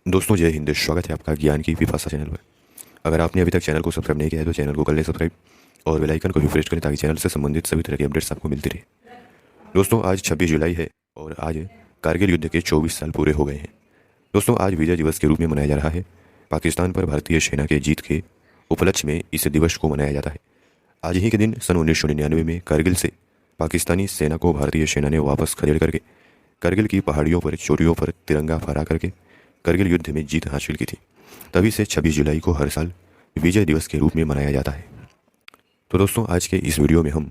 दोस्तों जय हिंद। स्वागत है आपका ज्ञान की विपाशा चैनल पर। अगर आपने अभी तक चैनल को सब्सक्राइब नहीं किया है तो चैनल को कर लें सब्सक्राइब और बेल आइकन को भी प्रेस करें ताकि चैनल से संबंधित सभी तरह की अपडेट्स आपको मिलती रहे। दोस्तों आज 26 जुलाई है और आज कारगिल युद्ध के 24 साल पूरे हो गए हैं। दोस्तों आज विजय दिवस के रूप में मनाया जा रहा है। पाकिस्तान पर भारतीय सेना के जीत के उपलक्ष्य में इस दिवस को मनाया जाता है। आज ही के दिन सन 1999 में कारगिल से पाकिस्तानी सेना को भारतीय सेना ने वापस खदेड़ करके कारगिल की पहाड़ियों पर चोटियों पर तिरंगा फहरा करके कारगिल युद्ध में जीत हासिल की थी। तभी से 26 जुलाई को हर साल विजय दिवस के रूप में मनाया जाता है। तो दोस्तों आज के इस वीडियो में हम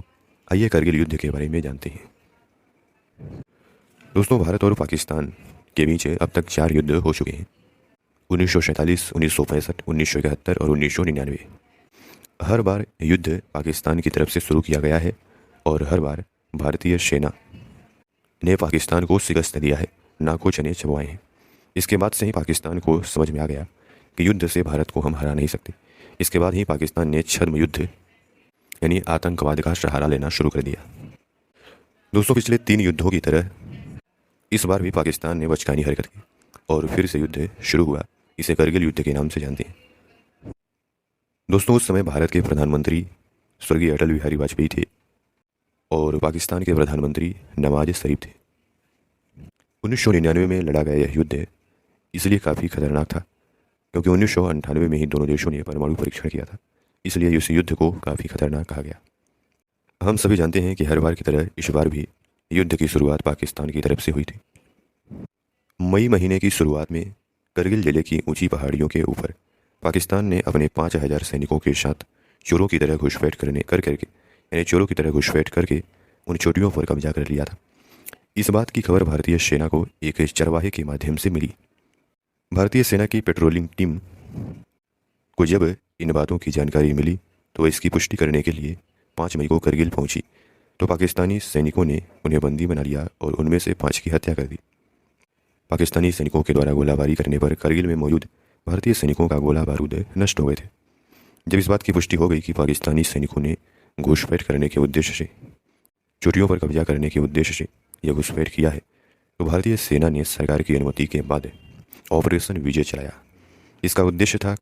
आइए कारगिल युद्ध के बारे में जानते हैं। दोस्तों भारत और पाकिस्तान के बीच अब तक 4 युद्ध हो चुके हैं। 1947, 1965, 1971 और 1999। हर बार युद्ध पाकिस्तान की तरफ से शुरू किया गया है और हर बार भारतीय सेना ने पाकिस्तान को शिकस्त दिया है, ना को चने चबवाए हैं। इसके बाद से ही पाकिस्तान को समझ में आ गया कि युद्ध से भारत को हम हरा नहीं सकते। इसके बाद ही पाकिस्तान ने छद्म युद्ध यानी आतंकवाद का सहारा लेना शुरू कर दिया। दोस्तों पिछले 3 युद्धों की तरह इस बार भी पाकिस्तान ने बचकानी हरकत की और फिर से युद्ध शुरू हुआ। इसे कारगिल युद्ध के नाम से जानते हैं। दोस्तों उस समय भारत के प्रधानमंत्री स्वर्गीय अटल बिहारी वाजपेयी थे और पाकिस्तान के प्रधानमंत्री नवाज शरीफ थे। 1999 में लड़ा गया यह युद्ध इसलिए काफ़ी खतरनाक था क्योंकि 1998 में ही दोनों देशों ने परमाणु परीक्षण किया था, इसलिए इस युद्ध को काफ़ी खतरनाक कहा गया। हम सभी जानते हैं कि हर बार की तरह इस बार भी युद्ध की शुरुआत पाकिस्तान की तरफ से हुई थी। मई महीने की शुरुआत में करगिल जिले की ऊंची पहाड़ियों के ऊपर पाकिस्तान ने अपने 5000 सैनिकों के साथ चोरों की तरह घुसपैठ करके उन चोटियों पर कब्जा कर लिया था। इस बात की खबर भारतीय सेना को एक चरवाहे के माध्यम से मिली। भारतीय सेना की पेट्रोलिंग टीम को जब इन बातों की जानकारी मिली तो इसकी पुष्टि करने के लिए 5 मई को करगिल पहुंची तो पाकिस्तानी सैनिकों ने उन्हें बंदी बना लिया और उनमें से 5 की हत्या कर दी। पाकिस्तानी सैनिकों के द्वारा गोलाबारी करने पर करगिल में मौजूद भारतीय सैनिकों का गोला बारूद नष्ट हो गए थे। जब इस बात की पुष्टि हो गई कि पाकिस्तानी सैनिकों ने घुसपैठ करने के उद्देश्य से, चोटियों पर कब्जा करने के उद्देश्य से यह घुसपैठ किया है, तो भारतीय सेना ने सरकार की अनुमति के बाद ऑपरेशन विजय चलाया। इसका उद्देश्य था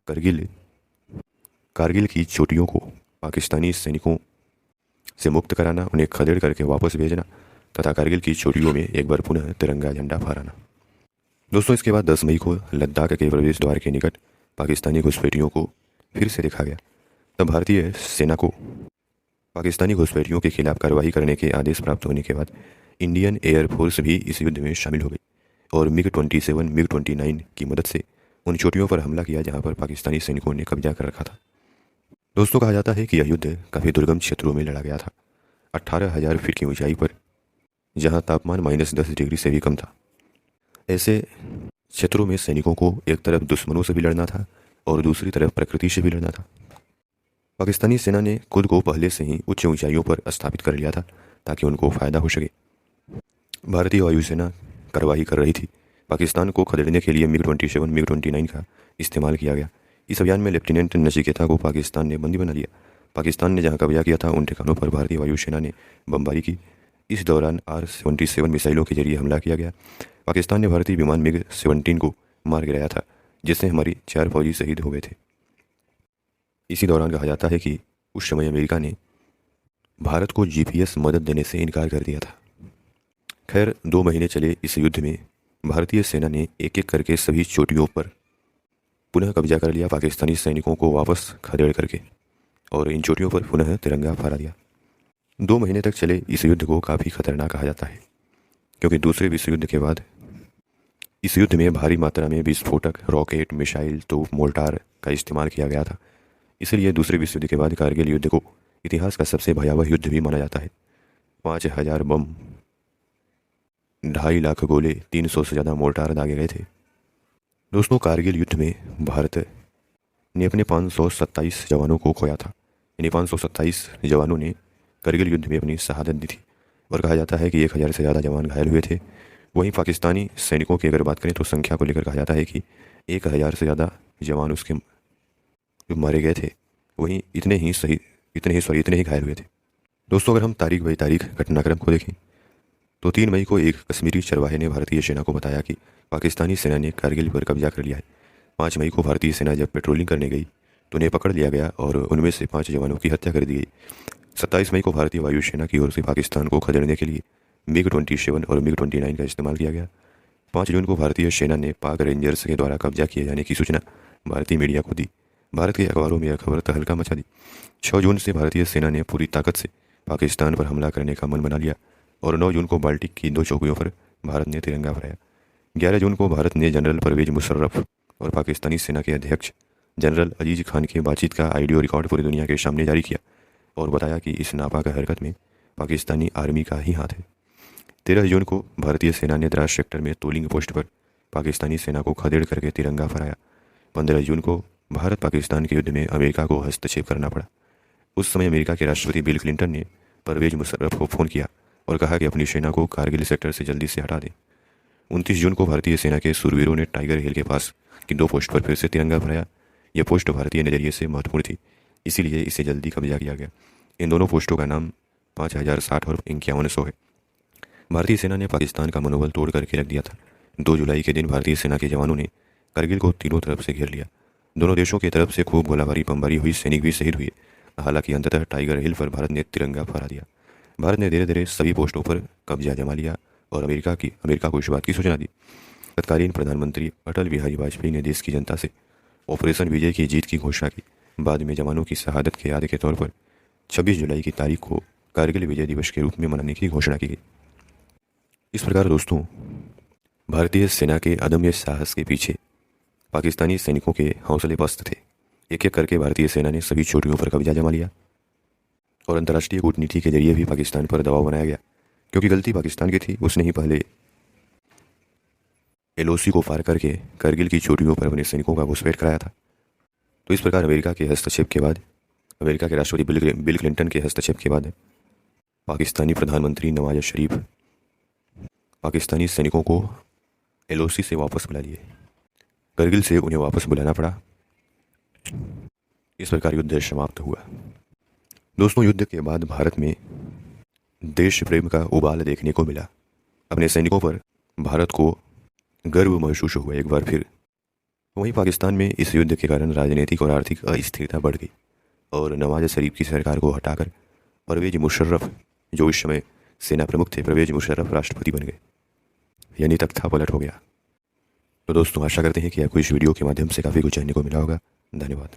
कारगिल की चोटियों को पाकिस्तानी सैनिकों से मुक्त कराना, उन्हें खदेड़ करके वापस भेजना तथा कारगिल की चोटियों में एक बार पुनः तिरंगा झंडा फहराना। दोस्तों इसके बाद 10 मई को लद्दाख के प्रवेश द्वार के निकट पाकिस्तानी घुसपैठियों को फिर से देखा गया। तब भारतीय सेना को पाकिस्तानी घुसपैठियों के खिलाफ कार्रवाई करने के आदेश प्राप्त होने के बाद इंडियन एयरफोर्स भी इस युद्ध में शामिल हो गई और MiG-27, MiG-29 की मदद से उन चोटियों पर हमला किया जहां पर पाकिस्तानी सैनिकों ने कब्जा कर रखा था। दोस्तों कहा जाता है कि यह युद्ध काफ़ी दुर्गम क्षेत्रों में लड़ा गया था, 18,000 फीट की ऊंचाई पर, जहां तापमान -10 डिग्री से भी कम था। ऐसे क्षेत्रों में सैनिकों को एक तरफ दुश्मनों से भी लड़ना था और दूसरी तरफ प्रकृति से भी लड़ना था। पाकिस्तानी सेना ने खुद को पहले से ही उच्च ऊंचाइयों पर स्थापित कर लिया था ताकि उनको फ़ायदा हो सके। भारतीय वायुसेना कार्रवाई कर रही थी। पाकिस्तान को खदेड़ने के लिए MiG-27, MiG-29 का इस्तेमाल किया गया। इस अभियान में लेफ्टिनेंट नचिकेता को पाकिस्तान ने बंदी बना लिया। पाकिस्तान ने जहां कब्जा किया था उन ठिकानों पर भारतीय वायुसेना ने बमबारी की। इस दौरान R-77 मिसाइलों के जरिए हमला किया गया। पाकिस्तान ने भारतीय विमान MiG-17 को मार गिराया था, जिससे हमारी 4 फौजी शहीद हो गए थे। इसी दौरान कहा जाता है कि उस समय अमेरिका ने भारत को GPS मदद देने से इनकार कर दिया था। खैर 2 महीने चले इस युद्ध में भारतीय सेना ने एक एक करके सभी चोटियों पर पुनः कब्जा कर लिया, पाकिस्तानी सैनिकों को वापस खदेड़ करके, और इन चोटियों पर पुनः तिरंगा फहरा दिया। 2 महीने तक चले इस युद्ध को काफ़ी खतरनाक कहा जाता है क्योंकि दूसरे विश्व युद्ध के बाद इस युद्ध में भारी मात्रा में विस्फोटक, रॉकेट, मिसाइल, तोप, मोर्टार का इस्तेमाल किया गया था। इसलिए दूसरे विश्व युद्ध के बाद कारगिल युद्ध को इतिहास का सबसे भयावह युद्ध भी माना जाता है। 5000 बम, 2.5 लाख गोले, 300 से ज़्यादा मोर्टार दागे गए थे। दोस्तों कारगिल युद्ध में भारत ने अपने 527 जवानों को खोया था, यानी 527 जवानों ने कारगिल युद्ध में अपनी शहादत दी थी और कहा जाता है कि 1000 से ज़्यादा जवान घायल हुए थे। वहीं पाकिस्तानी सैनिकों की अगर बात करें तो संख्या को लेकर कहा जाता है कि 1000 से ज़्यादा जवान उसके मारे गए थे, वहीं इतने ही घायल हुए थे। दोस्तों अगर हम तारीख बाई तारीख घटनाक्रम को देखें तो 3 मई को एक कश्मीरी चरवाहे ने भारतीय सेना को बताया कि पाकिस्तानी सेना ने कारगिल पर कब्जा कर लिया है। 5 मई को भारतीय सेना जब पेट्रोलिंग करने गई तो उन्हें पकड़ लिया गया और उनमें से 5 जवानों की हत्या कर दी गई। 27 मई को भारतीय वायुसेना की ओर से पाकिस्तान को खदेड़ने के लिए MiG-27 और MiG-29 का इस्तेमाल किया गया। 5 जून को भारतीय सेना ने पाक रेंजर्स के द्वारा कब्जा किए जाने की सूचना भारतीय मीडिया को दी। भारत के अखबारों में यह खबर तहलका मचा दी। 6 जून से भारतीय सेना ने पूरी ताकत से पाकिस्तान पर हमला करने का मन बना लिया और 9 जून को बाल्टिक की 2 चौकियों पर भारत ने तिरंगा फहराया। 11 जून को भारत ने जनरल परवेज मुशर्रफ और पाकिस्तानी सेना के अध्यक्ष जनरल अजीज खान की बातचीत का ऑडियो रिकॉर्ड पूरी दुनिया के सामने जारी किया और बताया कि इस नापाक हरकत में पाकिस्तानी आर्मी का ही हाथ है। 13 जून को भारतीय सेना ने द्रास सेक्टर में तोलिंग पोस्ट पर पाकिस्तानी सेना को खदेड़ करके तिरंगा फहराया। 15 जून को भारत पाकिस्तान के युद्ध में अमेरिका को हस्तक्षेप करना पड़ा। उस समय अमेरिका के राष्ट्रपति बिल क्लिंटन ने परवेज मुशर्रफ को फ़ोन किया और कहा कि अपनी सेना को कारगिल सेक्टर से जल्दी से हटा दें। 29 जून को भारतीय सेना के सूरवीरों ने टाइगर हिल के पास की 2 पोस्ट पर फिर से तिरंगा फहराया। यह पोस्ट भारतीय नज़रिए से महत्वपूर्ण थी, इसीलिए इसे जल्दी कब्जा किया गया। इन दोनों पोस्टों का नाम 5060 और 5100 है। भारतीय सेना ने पाकिस्तान का मनोबल तोड़ करके रख दिया था। 2 जुलाई के दिन भारतीय सेना के जवानों ने कारगिल को तीनों तरफ से घेर लिया। दोनों देशों की तरफ से खूब गोलाबारी बमबारी हुई, सैनिक भी शहीद हुए। हालांकि अंततः टाइगर हिल पर भारत ने तिरंगा फहरा दिया। भारत ने धीरे धीरे सभी पोस्टों पर कब्जा जमा लिया और अमेरिका को इस बात की सूचना दी। तत्कालीन प्रधानमंत्री अटल बिहारी वाजपेयी ने देश की जनता से ऑपरेशन विजय की जीत की घोषणा की। बाद में जवानों की शहादत के याद के तौर पर 26 जुलाई की तारीख को कारगिल विजय दिवस के रूप में मनाने की घोषणा की गई। इस प्रकार दोस्तों, भारतीय सेना के अदम्य साहस के पीछे पाकिस्तानी सैनिकों के हौसले पस्त थे। एक एक करके भारतीय सेना ने सभी चोटियों पर कब्जा जमा लिया और अंतर्राष्ट्रीय कूटनीति के जरिए भी पाकिस्तान पर दबाव बनाया गया, क्योंकि गलती पाकिस्तान की थी। उसने ही पहले LOC को पार करके कारगिल की चोटियों पर अपने सैनिकों का घुसपैठ कराया था। तो इस प्रकार अमेरिका के हस्तक्षेप के बाद, अमेरिका के राष्ट्रपति बिल क्लिंटन के हस्तक्षेप के बाद पाकिस्तानी प्रधानमंत्री नवाज शरीफ पाकिस्तानी सैनिकों को LOC से वापस बुला लिए। कारगिल से उन्हें वापस बुलाना पड़ा। इस प्रकार युद्ध समाप्त हुआ। दोस्तों, युद्ध के बाद भारत में देश प्रेम का उबाल देखने को मिला। अपने सैनिकों पर भारत को गर्व महसूस हुआ एक बार फिर। वहीं पाकिस्तान में इस युद्ध के कारण राजनीतिक और आर्थिक अस्थिरता बढ़ गई और नवाज शरीफ की सरकार को हटाकर परवेज मुशर्रफ, जो इस समय सेना प्रमुख थे, परवेज मुशर्रफ राष्ट्रपति बन गए, यानी तख्ता पलट हो गया। तो दोस्तों, आशा करते हैं कि आपको इस वीडियो के माध्यम से काफ़ी कुछ जानने को मिला होगा। धन्यवाद।